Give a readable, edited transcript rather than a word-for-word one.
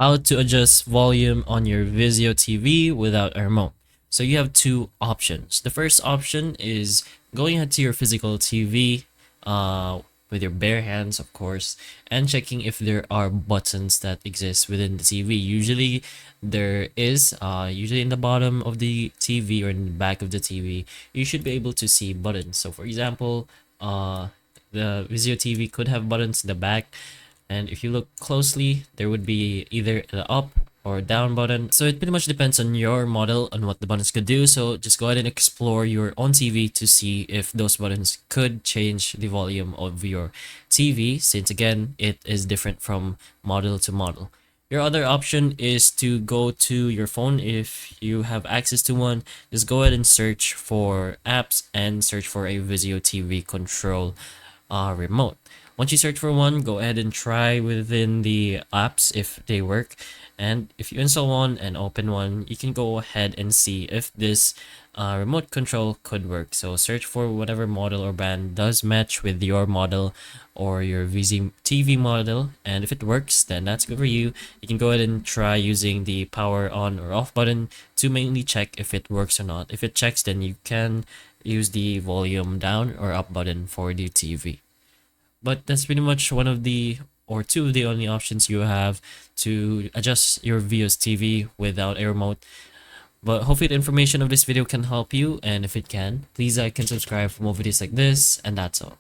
How to adjust volume on your Vizio TV without a remote. So you have two options. The first option is going ahead to your physical TV with your bare hands, of course, and checking if there are buttons that exist within the TV. Usually there is, usually in the bottom of the TV or in the back of the TV, you should be able to see buttons. So for example, the Vizio TV could have buttons in the back, and if you look closely, there would be either the up or down button. So it pretty much depends on your model on what the buttons could do. So just go ahead and explore your own TV to see if those buttons could change the volume of your TV, since again, it is different from model to model. Your other option is to go to your phone if you have access to one. Just go ahead and search for apps and search for a Vizio TV control remote. Once you search for one, go ahead and try within the apps if they work. And if you install one and open one, you can go ahead and see if this remote control could work. So search for whatever model or brand does match with your model or your VZ TV model. And if it works, then that's good for you. You can go ahead and try using the power on or off button to mainly check if it works or not. If it checks, then you can use the volume down or up button for the TV. But that's pretty much one of the or two of the only options you have to adjust your Vio's TV without a remote. But hopefully the information of this video can help you, and if it can, please like and subscribe for more videos like this, and that's all.